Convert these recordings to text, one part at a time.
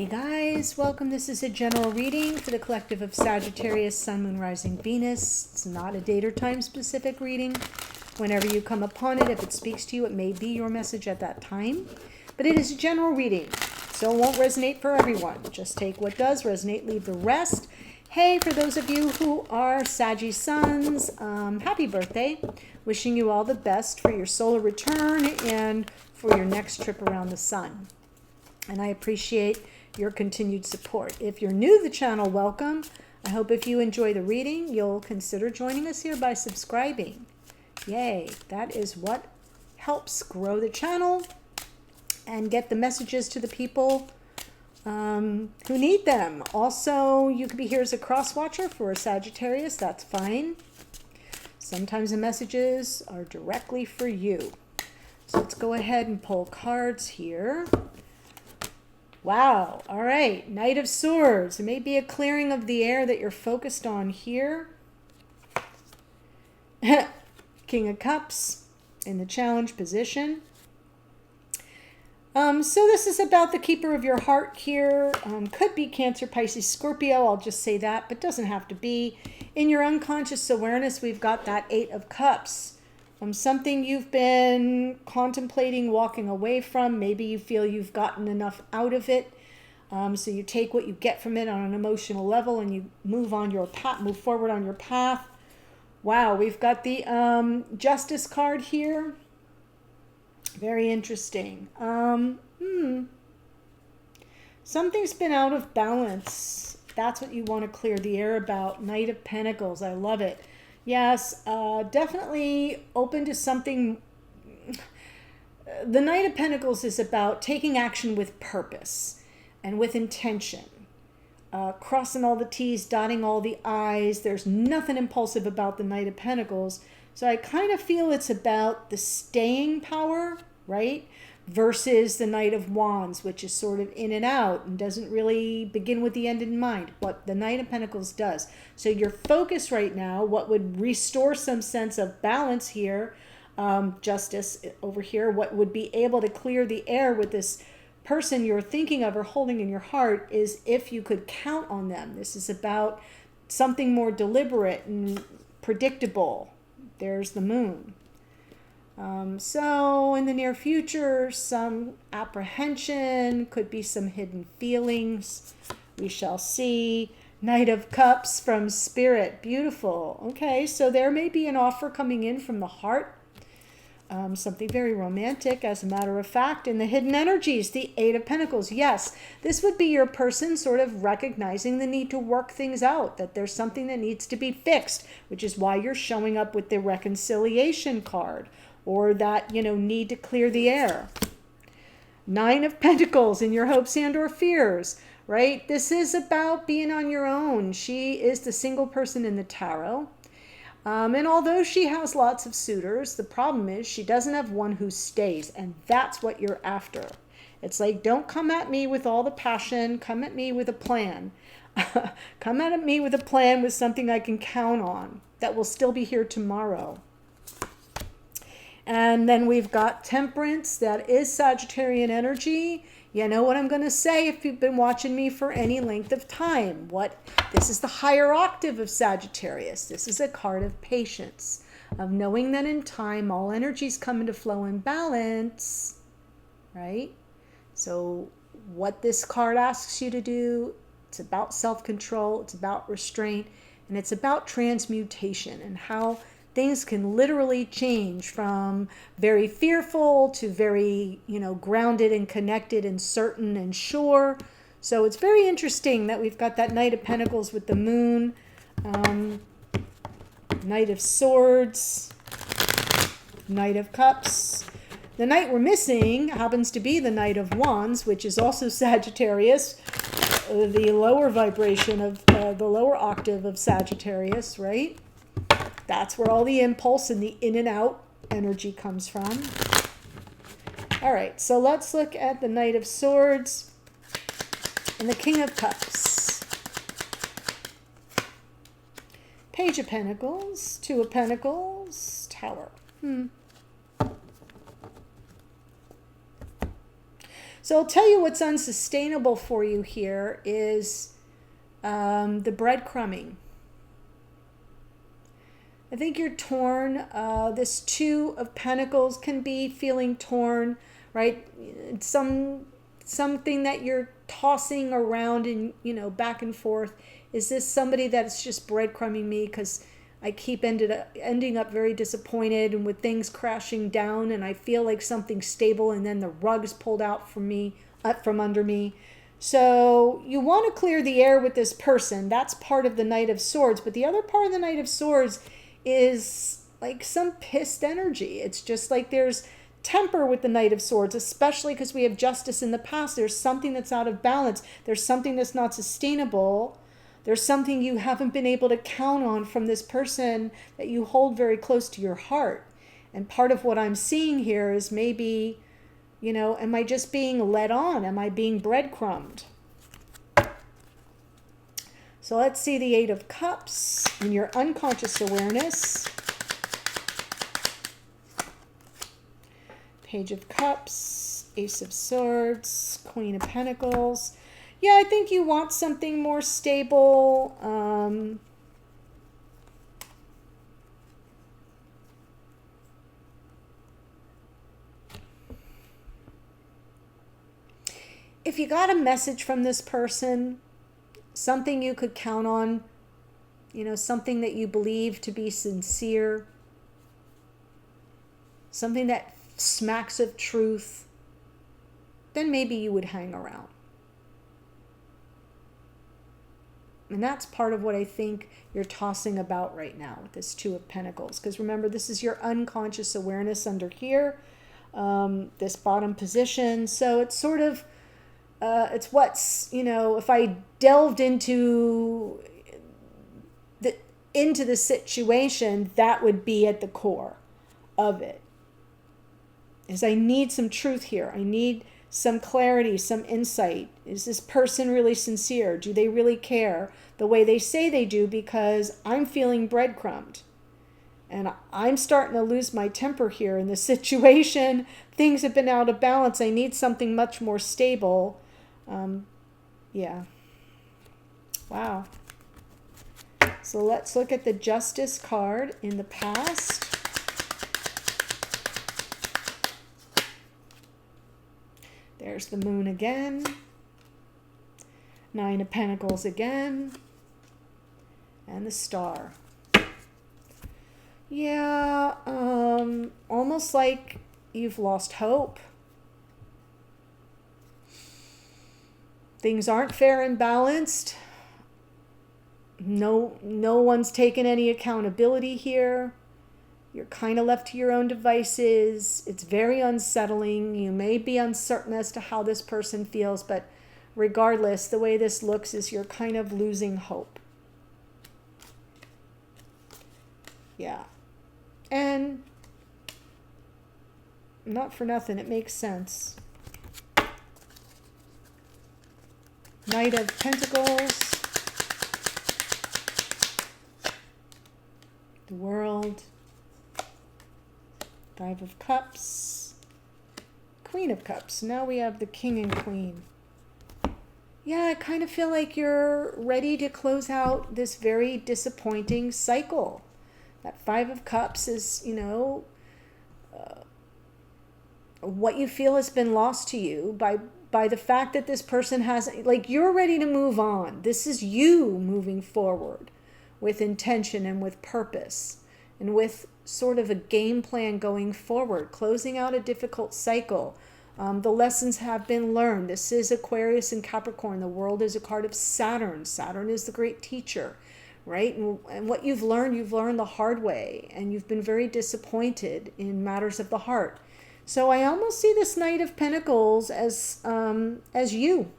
Hey guys, welcome. This is a general reading for the collective of Sagittarius, Sun, Moon, Rising, Venus. It's not a date or time specific reading. Whenever you come upon it, if it speaks to you, it may be your message at that time. But it is a general reading, so it won't resonate for everyone. Just take what does resonate, leave the rest. Hey, for those of you who are Saggy Suns, happy birthday. Wishing you all the best for your solar return and for your next trip around the sun. And I appreciate your continued support. If you're new to the channel, welcome. I hope if you enjoy the reading, you'll consider joining us here by subscribing. Yay, that is what helps grow the channel and get the messages to the people who need them. Also, you could be here as a cross watcher for a Sagittarius, that's fine. Sometimes the messages are directly for you. So let's go ahead and pull cards here. Wow. All right. Knight of Swords. It may be a clearing of the air that you're focused on here. King of Cups in the challenge position. So this is about the keeper of your heart here. Could be Cancer, Pisces, Scorpio. I'll just say that, but doesn't have to be. In your unconscious awareness, we've got that Eight of Cups. Something you've been contemplating walking away from. Maybe you feel you've gotten enough out of it. So you take what you get from it on an emotional level and you move on your path, move forward on your path. Wow, we've got the Justice card here. Very interesting. Something's been out of balance. That's what you want to clear the air about. Knight of Pentacles. I love it. Yes, definitely open to something. The Knight of Pentacles is about taking action with purpose and with intention. Crossing all the T's, dotting all the I's. There's nothing impulsive about the Knight of Pentacles. So I kind of feel it's about the staying power, right? Versus the Knight of Wands, which is sort of in and out and doesn't really begin with the end in mind. But the Knight of Pentacles does. So your focus right now, what would restore some sense of balance here, justice over here, what would be able to clear the air with this person you're thinking of or holding in your heart is if you could count on them. This is about something more deliberate and predictable. There's the Moon. So in the near future, some apprehension, could be some hidden feelings. We shall see. Knight of Cups from Spirit. Beautiful. Okay, so there may be an offer coming in from the heart. Something very romantic, as a matter of fact. In the hidden energies, the Eight of Pentacles. Yes, this would be your person sort of recognizing the need to work things out, that there's something that needs to be fixed, which is why you're showing up with the reconciliation card. Or that, need to clear the air. Nine of Pentacles in your hopes and or fears, right? This is about being on your own. She is the single person in the tarot. And although she has lots of suitors, the problem is she doesn't have one who stays. And that's what you're after. It's like, don't come at me with all the passion. Come at me with a plan. Come at me with a plan with something I can count on that will still be here tomorrow. And then we've got Temperance. That is Sagittarian energy. You know what I'm going to say if you've been watching me for any length of time. This is the higher octave of Sagittarius. This is a card of patience, of knowing that in time all energies come into flow and balance, right? So what this card asks you to do, it's about self-control, it's about restraint, and it's about transmutation and how things can literally change from very fearful to very, grounded and connected and certain and sure. So it's very interesting that we've got that Knight of Pentacles with the Moon, Knight of Swords, Knight of Cups. The Knight we're missing happens to be the Knight of Wands, which is also Sagittarius, the lower vibration of the lower octave of Sagittarius, right? That's where all the impulse and the in and out energy comes from. All right, so let's look at the Knight of Swords and the King of Cups. Page of Pentacles, Two of Pentacles, Tower. So I'll tell you what's unsustainable for you here is the breadcrumbing. I think you're torn. This Two of Pentacles can be feeling torn, right? Something that you're tossing around and, back and forth. Is this somebody that's just breadcrumbing me because I keep ending up very disappointed and with things crashing down, and I feel like something's stable and then the rug is pulled out from me, from under me. So you want to clear the air with this person. That's part of the Knight of Swords. But the other part of the Knight of Swords is like some pissed energy. It's just like there's temper with the Knight of Swords, especially because we have Justice in the past. There's something that's out of balance. There's something that's not sustainable. There's something you haven't been able to count on from this person that you hold very close to your heart. And part of what I'm seeing here is maybe, am I just being led on? Am I being breadcrumbed? So let's see the Eight of Cups in your unconscious awareness. Page of Cups, Ace of Swords, Queen of Pentacles. Yeah, I think you want something more stable. If you got a message from this person, something you could count on, something that you believe to be sincere, something that smacks of truth, then maybe you would hang around. And that's part of what I think you're tossing about right now with this Two of Pentacles. Because remember, this is your unconscious awareness under here, this bottom position. So it's sort of, it's what's, if I delved into the situation, that would be at the core of it. Is I need some truth here. I need some clarity, some insight. Is this person really sincere? Do they really care the way they say they do? Because I'm feeling breadcrumbed. And I'm starting to lose my temper here in this situation. Things have been out of balance. I need something much more stable. Yeah. Wow. So let's look at the Justice card in the past. There's the Moon again. Nine of Pentacles again. And the Star. Yeah, almost like you've lost hope. Things aren't fair and balanced. No one's taken any accountability here. You're kind of left to your own devices. It's very unsettling. You may be uncertain as to how this person feels, but regardless, the way this looks is you're kind of losing hope. Yeah. And not for nothing, it makes sense. Knight of Pentacles. The World. Five of Cups. Queen of Cups. Now we have the King and Queen. Yeah, I kind of feel like you're ready to close out this very disappointing cycle. That Five of Cups is, what you feel has been lost to you by the fact that this person has, like, you're ready to move on. This is you moving forward with intention and with purpose and with sort of a game plan going forward, closing out a difficult cycle. The lessons have been learned. This is Aquarius and Capricorn. The World is a card of Saturn. Saturn is the great teacher, right? And what you've learned the hard way, and you've been very disappointed in matters of the heart. So I almost see this Knight of Pentacles as you.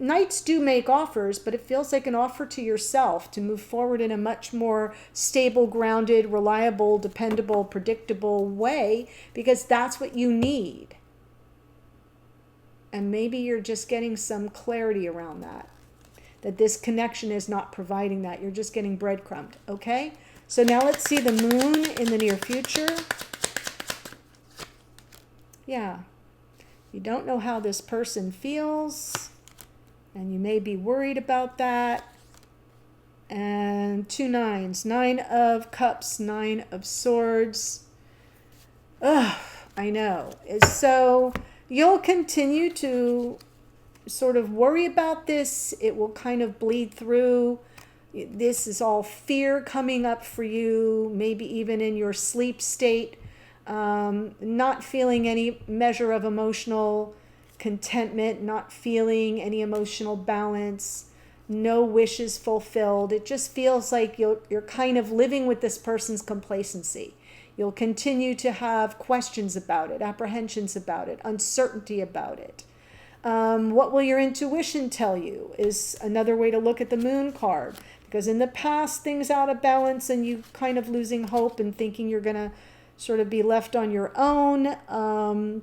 Knights do make offers, but it feels like an offer to yourself to move forward in a much more stable, grounded, reliable, dependable, predictable way, because that's what you need. And maybe you're just getting some clarity around that this connection is not providing that. You're just getting breadcrumbed, okay? So now let's see the Moon in the near future. Yeah. You don't know how this person feels, and you may be worried about that. And 2 nines, 9 of cups, 9 of swords. Ugh, I know. So you'll continue to sort of worry about this. It will kind of bleed through. This is all fear coming up for you, maybe even in your sleep state. Not feeling any measure of emotional contentment, not feeling any emotional balance, no wishes fulfilled. It just feels like you're kind of living with this person's complacency. You'll continue to have questions about it, apprehensions about it, uncertainty about it. What will your intuition tell you is another way to look at the moon card. Because in the past, things out of balance and you kind of losing hope and thinking you're going to sort of be left on your own. And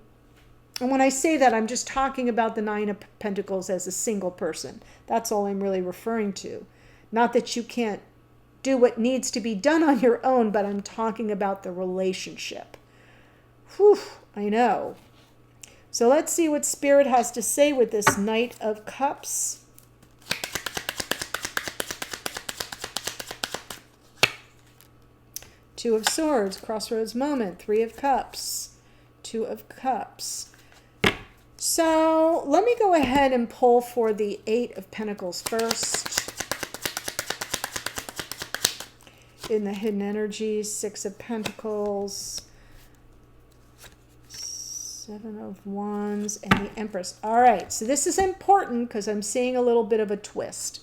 when I say that, I'm just talking about the 9 of Pentacles as a single person. That's all I'm really referring to. Not that you can't do what needs to be done on your own, but I'm talking about the relationship. Whew, I know. So let's see what Spirit has to say with this Knight of Cups. Two of Swords, Crossroads moment, 3 of Cups, 2 of Cups. So let me go ahead and pull for the 8 of Pentacles first. In the hidden energies, 6 of Pentacles, 7 of Wands, and the Empress. All right, so this is important because I'm seeing a little bit of a twist,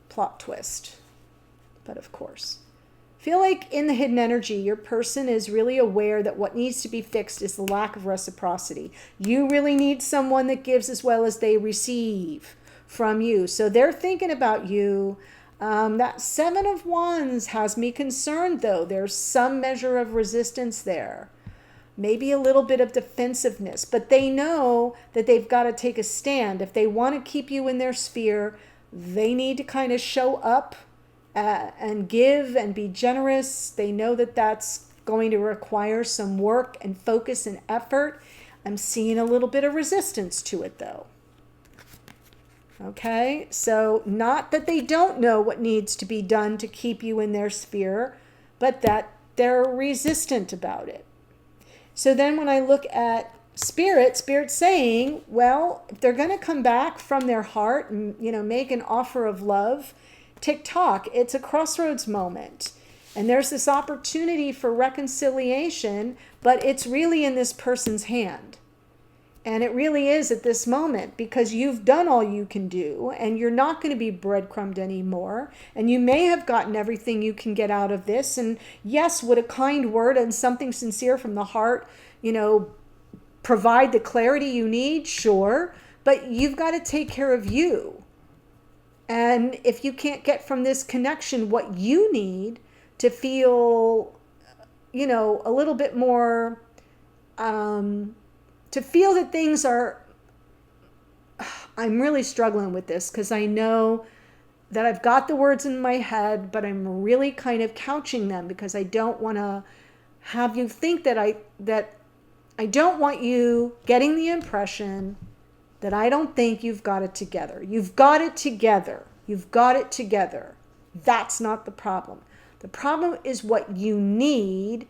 plot twist, but of course. Feel like in the hidden energy, your person is really aware that what needs to be fixed is the lack of reciprocity. You really need someone that gives as well as they receive from you. So they're thinking about you. That 7 of Wands has me concerned, though. There's some measure of resistance there. Maybe a little bit of defensiveness. But they know that they've got to take a stand. If they want to keep you in their sphere, they need to kind of show up and give and be generous. They know that that's going to require some work and focus and effort. I'm seeing a little bit of resistance to it, though. Okay, so not that they don't know what needs to be done to keep you in their sphere, but that they're resistant about it. So then when I look at Spirit's saying, well, if they're going to come back from their heart and, make an offer of love, tick-tock, it's a crossroads moment. And there's this opportunity for reconciliation, but it's really in this person's hand. And it really is at this moment because you've done all you can do and you're not going to be breadcrumbed anymore. And you may have gotten everything you can get out of this. And yes, would a kind word and something sincere from the heart, provide the clarity you need? Sure. But you've got to take care of you. And if you can't get from this connection what you need to feel, a little bit more, to feel that things are, I'm really struggling with this because I know that I've got the words in my head, but I'm really kind of couching them because I don't want to have you think that I don't want you getting the impression that I don't think you've got it together. You've got it together. You've got it together. That's not the problem. The problem is what you need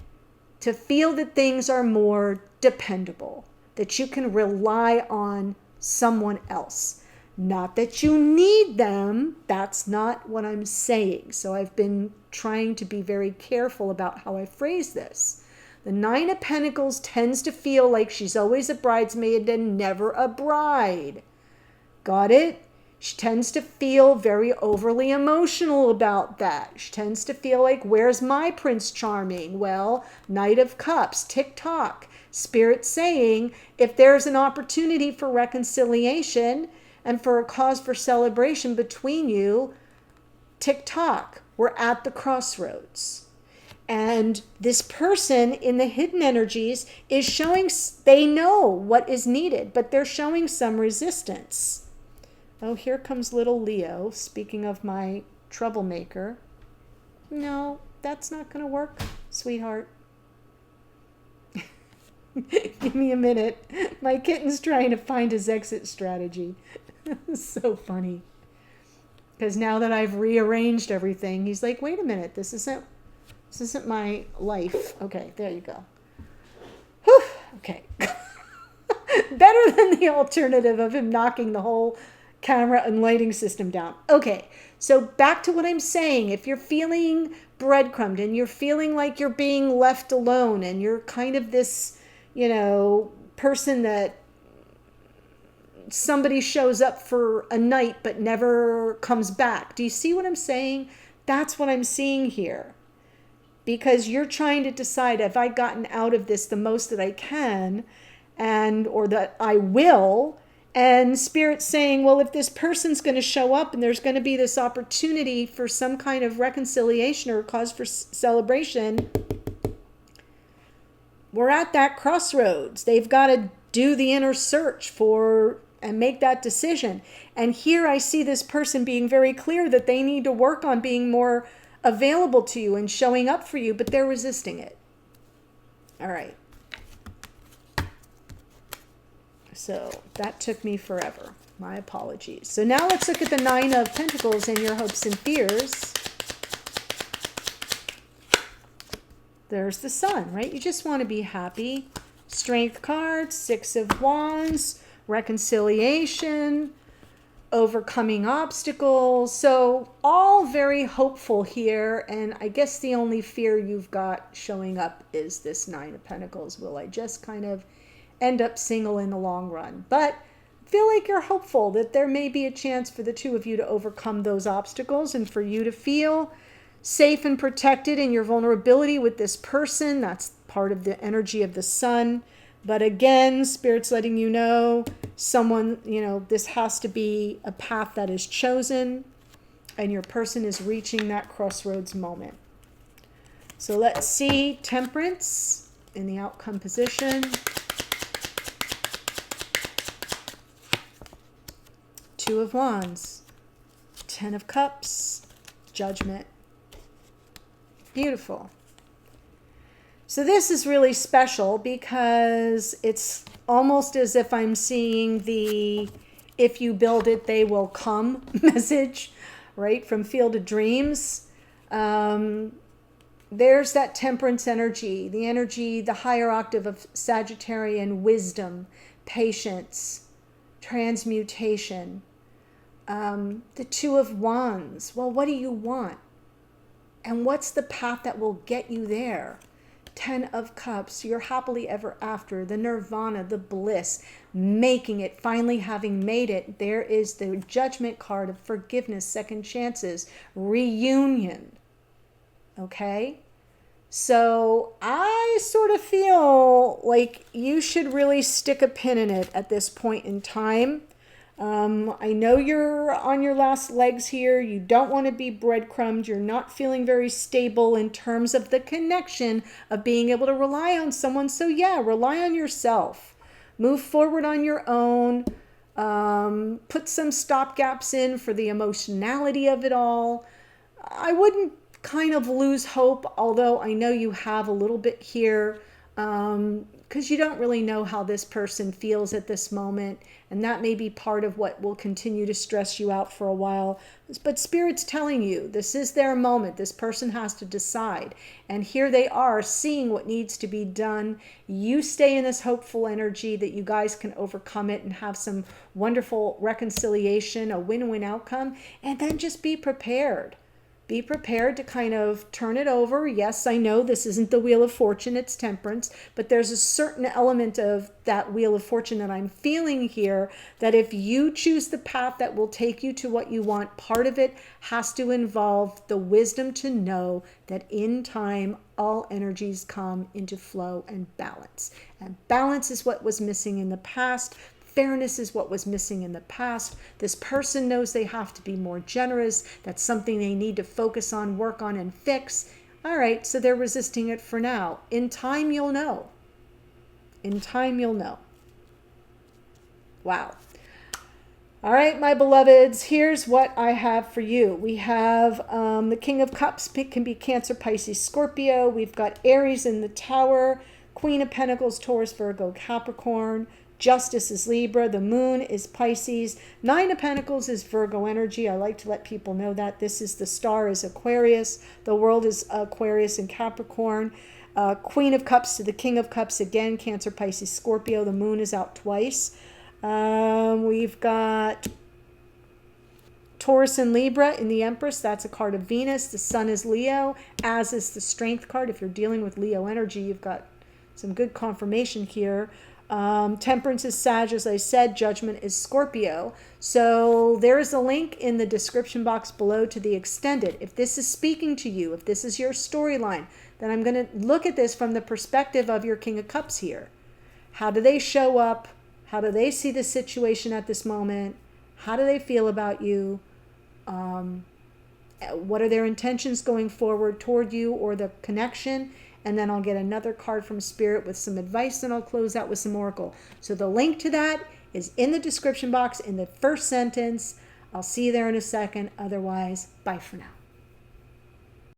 to feel that things are more dependable, that you can rely on someone else. Not that you need them. That's not what I'm saying. So I've been trying to be very careful about how I phrase this. The 9 of Pentacles tends to feel like she's always a bridesmaid and never a bride. Got it? She tends to feel very overly emotional about that. She tends to feel like, where's my Prince Charming? Well, Knight of Cups, tick-tock. Spirit saying, if there's an opportunity for reconciliation and for a cause for celebration between you, tick-tock. We're at the crossroads. And this person in the hidden energies is showing, they know what is needed, but they're showing some resistance. Oh, here comes little Leo, speaking of my troublemaker. No, that's not going to work, sweetheart. Give me a minute. My kitten's trying to find his exit strategy. So funny. Because now that I've rearranged everything, he's like, wait a minute, this isn't my life. Okay, there you go. Whew, okay. Better than the alternative of him knocking the whole camera and lighting system down. Okay, so back to what I'm saying. If you're feeling breadcrumbed and you're feeling like you're being left alone and you're kind of this, person that somebody shows up for a night but never comes back. Do you see what I'm saying? That's what I'm seeing here. Because you're trying to decide, have I gotten out of this the most that I can or that I will? And Spirit's saying, well, if this person's going to show up and there's going to be this opportunity for some kind of reconciliation or cause for celebration, we're at that crossroads. They've got to do the inner search and make that decision. And here I see this person being very clear that they need to work on being more available to you and showing up for you, but they're resisting it. All right. So that took me forever. My apologies. So now let's look at the Nine of Pentacles and your hopes and fears. There's the Sun, right? You just want to be happy. Strength card, Six of Wands, reconciliation, overcoming obstacles. So all very hopeful here. And I guess the only fear you've got showing up is this Nine of Pentacles. Will I just kind of end up single in the long run? But feel like you're hopeful that there may be a chance for the two of you to overcome those obstacles and for you to feel safe and protected in your vulnerability with this person. That's part of the energy of the Sun. But again, Spirit's letting you know someone, this has to be a path that is chosen and your person is reaching that crossroads moment. So let's see Temperance in the outcome position. Two of Wands, Ten of Cups, Judgment. Beautiful. So this is really special because it's almost as if I'm seeing the if you build it, they will come message, right? From Field of Dreams. There's that Temperance energy, the higher octave of Sagittarian wisdom, patience, transmutation. The Two of Wands. Well, what do you want? And what's the path that will get you there? Ten of Cups, your happily ever after, the nirvana, the bliss, making it, finally having made it. There is the Judgment card of forgiveness, second chances, reunion. Okay? So I sort of feel like you should really stick a pin in it at this point in time. I know you're on your last legs here. You don't want to be breadcrumbed. You're not feeling very stable in terms of the connection of being able to rely on someone. So yeah, rely on yourself. Move forward on your own. Put some stopgaps in for the emotionality of it all. I wouldn't kind of lose hope, although I know you have a little bit here, because you don't really know how this person feels at this moment. And that may be part of what will continue to stress you out for a while. But Spirit's telling you this is their moment. This person has to decide. And here they are seeing what needs to be done. You stay in this hopeful energy that you guys can overcome it and have some wonderful reconciliation, a win-win outcome. And then just be prepared. Be prepared to kind of turn it over. Yes, I know this isn't the Wheel of Fortune, it's Temperance, but there's a certain element of that Wheel of Fortune that I'm feeling here, that if you choose the path that will take you to what you want, part of it has to involve the wisdom to know that in time, all energies come into flow and balance. And balance is what was missing in the past. Fairness is what was missing in the past. This person knows they have to be more generous. That's something they need to focus on, work on, and fix. All right, so they're resisting it for now. In time, you'll know. In time, you'll know. Wow. All right, my beloveds, here's what I have for you. We have the King of Cups. It can be Cancer, Pisces, Scorpio. We've got Aries in the Tower. Queen of Pentacles, Taurus, Virgo, Capricorn. Justice is Libra. The moon is Pisces. Nine of Pentacles is Virgo energy. I like to let people know that. This is the star is Aquarius. The world is Aquarius and Capricorn. Queen of Cups to the King of Cups again. Cancer, Pisces, Scorpio. The moon is out twice. We've got Taurus and Libra in the Empress. That's a card of Venus. The sun is Leo, as is the Strength card. If you're dealing with Leo energy, you've got some good confirmation here. Temperance is Sag, as I said. Judgment is Scorpio. So there is a link in the description box below to the extended. If this is speaking to you, if this is your storyline, then I'm going to look at this from the perspective of your King of Cups here. How do they show up? How do they see the situation at this moment? How do they feel about you? What are their intentions going forward toward you or the connection? And then I'll get another card from Spirit with some advice, and I'll close out with some oracle. So the link to that is in the description box in the first sentence. I'll see you there in a second. Otherwise, bye for now.